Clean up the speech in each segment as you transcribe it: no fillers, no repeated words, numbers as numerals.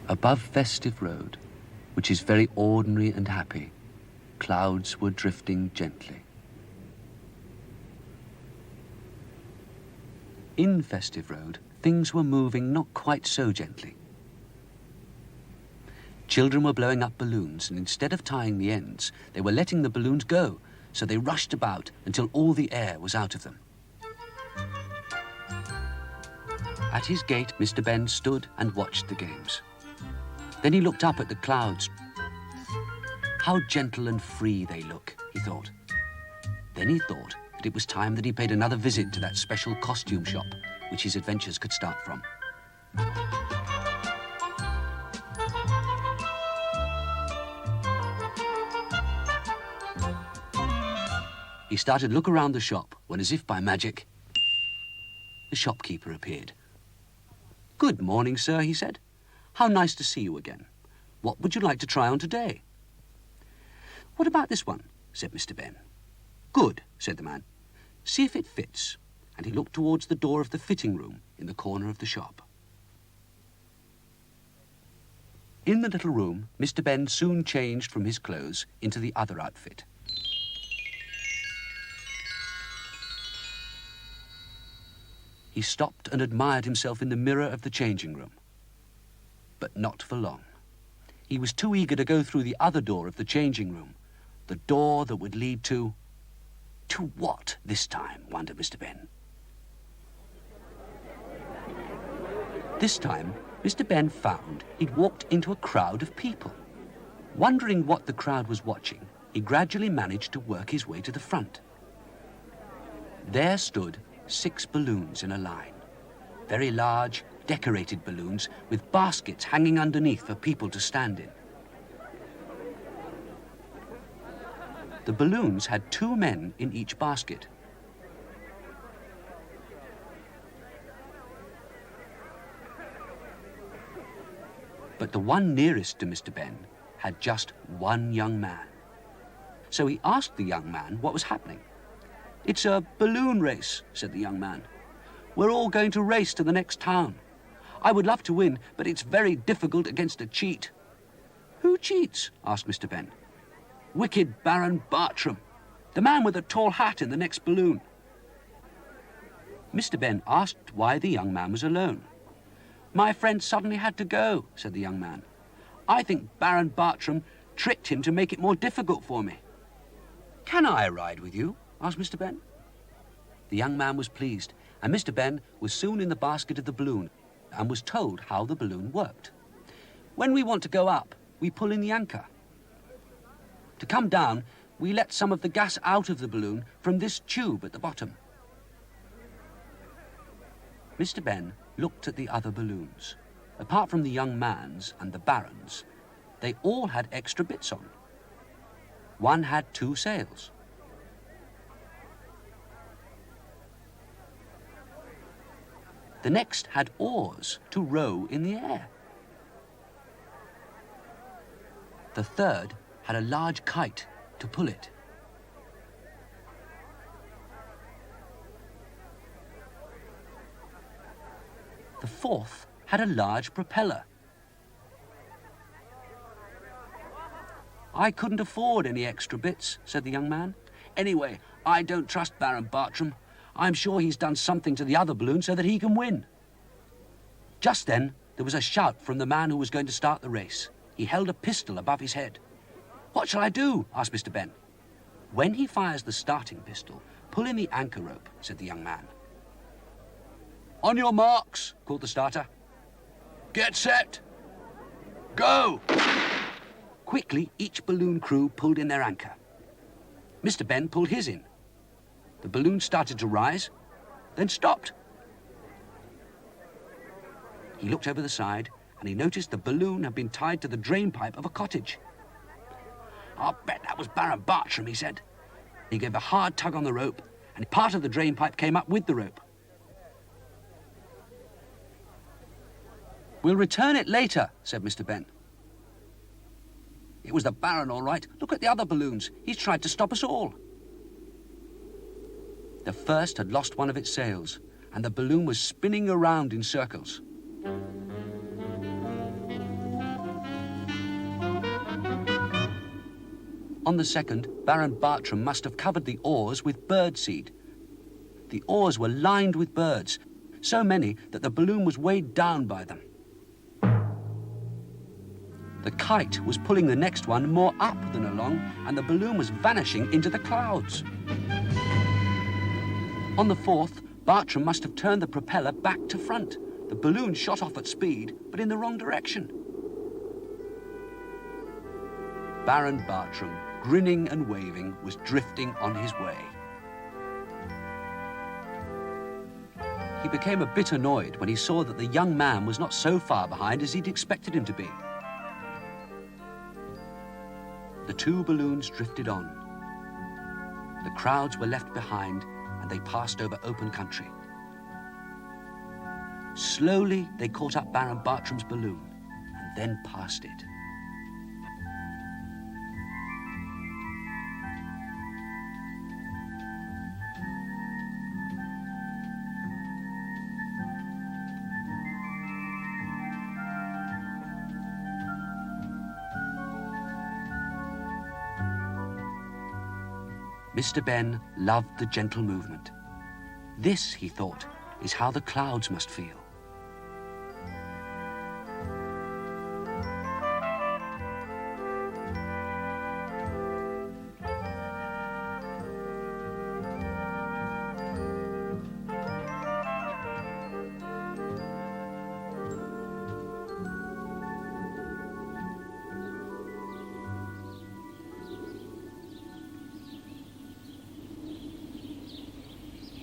Above Festive Road, which is very ordinary and happy, clouds were drifting gently. In Festive Road, things were moving not quite so gently. Children were blowing up balloons, and instead of tying the ends, they were letting the balloons go, so they rushed about until all the air was out of them. At his gate, Mr. Benn stood and watched the games. Then he looked up at the clouds. How gentle and free they look, he thought. Then he thought that it was time that he paid another visit to that special costume shop which his adventures could start from. He started to look around the shop when, as if by magic, the shopkeeper appeared. "Good morning, sir," he said. "How nice to see you again. What would you like to try on today?" "What about this one?" said Mr. Benn. "Good," said the man. "See if it fits." And he looked towards the door of the fitting room in the corner of the shop. In the little room, Mr. Benn soon changed from his clothes into the other outfit. He stopped and admired himself in the mirror of the changing room. But not for long. He was too eager to go through the other door of the changing room, the door that would lead to... To what this time, wondered Mr. Benn. This time, Mr. Benn found he'd walked into a crowd of people. Wondering what the crowd was watching, he gradually managed to work his way to the front. There stood 6 balloons in a line. Very large, decorated balloons with baskets hanging underneath for people to stand in. The balloons had 2 men in each basket. But the one nearest to Mr. Benn had just 1 young man. So he asked the young man what was happening. "It's a balloon race," said the young man. "We're all going to race to the next town. I would love to win, but it's very difficult against a cheat." "Who cheats?" asked Mr. Benn. "Wicked Baron Bartram, the man with the tall hat in the next balloon." Mr. Benn asked why the young man was alone. "My friend suddenly had to go," said the young man. "I think Baron Bartram tricked him to make it more difficult for me." "Can I ride with you?" asked Mr. Benn. The young man was pleased, and Mr. Benn was soon in the basket of the balloon and was told how the balloon worked. "When we want to go up, we pull in the anchor. To come down, we let some of the gas out of the balloon from this tube at the bottom." Mr. Benn looked at the other balloons. Apart from the young man's and the Baron's, they all had extra bits on. One had 2 sails. The next had oars to row in the air. The third had a large kite to pull it. The fourth had a large propeller. "I couldn't afford any extra bits," said the young man. "Anyway, I don't trust Baron Bartram. I'm sure he's done something to the other balloon so that he can win." Just then, there was a shout from the man who was going to start the race. He held a pistol above his head. "What shall I do?" asked Mr. Benn. "When he fires the starting pistol, pull in the anchor rope," said the young man. "On your marks," called the starter. "Get set. Go!" Quickly, each balloon crew pulled in their anchor. Mr. Benn pulled his in. The balloon started to rise, then stopped. He looked over the side and he noticed the balloon had been tied to the drain pipe of a cottage. "I'll bet that was Baron Bartram," he said. He gave a hard tug on the rope and part of the drain pipe came up with the rope. "We'll return it later," said Mr. Benn. "It was the Baron, all right. Look at the other balloons. He's tried to stop us all." The first had lost one of its sails, and the balloon was spinning around in circles. On the second, Baron Bartram must have covered the oars with birdseed. The oars were lined with birds, so many that the balloon was weighed down by them. The kite was pulling the next one more up than along, and the balloon was vanishing into the clouds. On the fourth, Bartram must have turned the propeller back to front. The balloon shot off at speed, but in the wrong direction. Baron Bartram, grinning and waving, was drifting on his way. He became a bit annoyed when he saw that the young man was not so far behind as he'd expected him to be. The two balloons drifted on. The crowds were left behind and they passed over open country. Slowly, they caught up Baron Bartram's balloon and then passed it. Mr. Benn loved the gentle movement. This, he thought, is how the clouds must feel.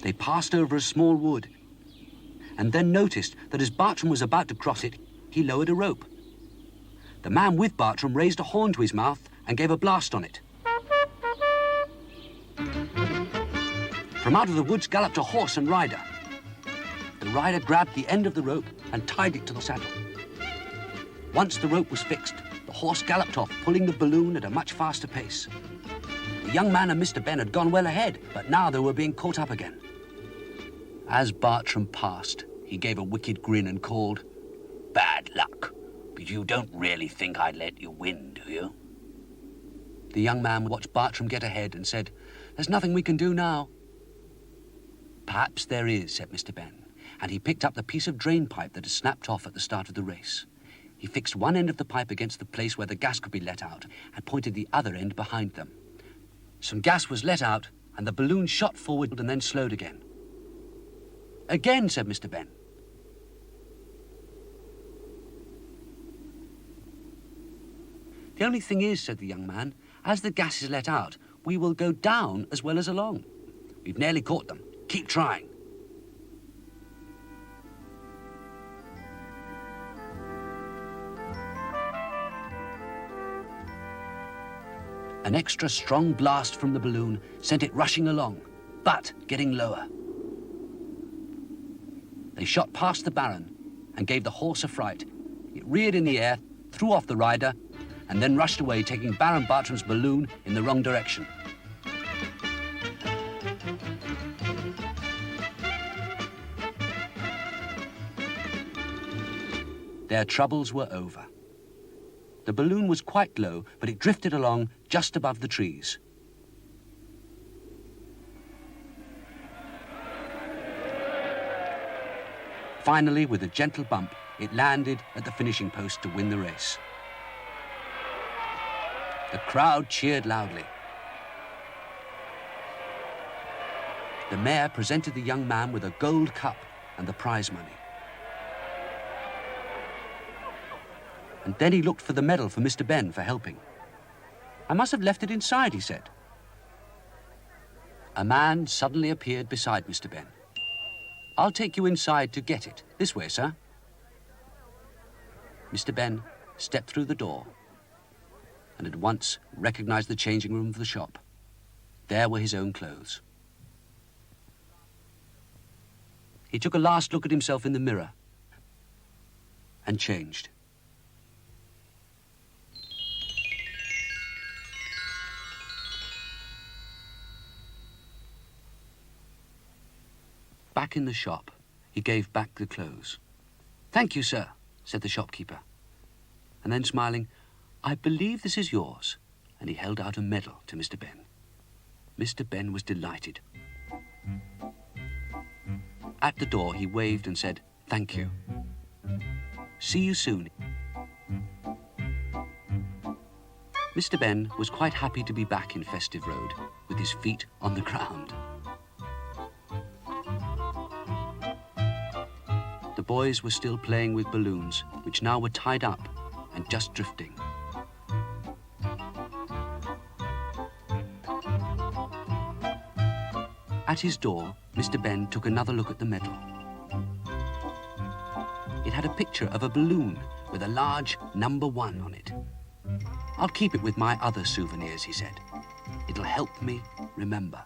They passed over a small wood and then noticed that as Bartram was about to cross it, he lowered a rope. The man with Bartram raised a horn to his mouth and gave a blast on it. From out of the woods galloped a horse and rider. The rider grabbed the end of the rope and tied it to the saddle. Once the rope was fixed, the horse galloped off, pulling the balloon at a much faster pace. The young man and Mr. Benn had gone well ahead, but now they were being caught up again. As Bartram passed, he gave a wicked grin and called, "Bad luck, but you don't really think I'd let you win, do you?" The young man watched Bartram get ahead and said, "There's nothing we can do now." "Perhaps there is," said Mr. Benn, and he picked up the piece of drain pipe that had snapped off at the start of the race. He fixed one end of the pipe against the place where the gas could be let out and pointed the other end behind them. Some gas was let out, and the balloon shot forward and then slowed again. "Again," said Mr. Benn. "The only thing is," said the young man, "as the gas is let out, we will go down as well as along. We've nearly caught them. Keep trying." An extra strong blast from the balloon sent it rushing along, but getting lower. They shot past the Baron and gave the horse a fright. It reared in the air, threw off the rider, and then rushed away, taking Baron Bartram's balloon in the wrong direction. Their troubles were over. The balloon was quite low, but it drifted along just above the trees. Finally, with a gentle bump, it landed at the finishing post to win the race. The crowd cheered loudly. The mayor presented the young man with a gold cup and the prize money. And then he looked for the medal for Mr. Benn for helping. "I must have left it inside," he said. A man suddenly appeared beside Mr. Benn. I'll take you inside to get it. This way, sir. Mr. Benn stepped through the door and at once recognized the changing room of the shop. There were his own clothes. He took a last look at himself in the mirror and changed. Back in the shop, he gave back the clothes. "Thank you, sir," said the shopkeeper. And then smiling, "I believe this is yours." And he held out a medal to Mr. Benn. Mr. Benn was delighted. At the door, he waved and said, "Thank you. See you soon." Mr. Benn was quite happy to be back in Festive Road with his feet on the ground. The boys were still playing with balloons, which now were tied up and just drifting. At his door, Mr. Benn took another look at the medal. It had a picture of a balloon with a large number 1 on it. "I'll keep it with my other souvenirs," he said. "It'll help me remember."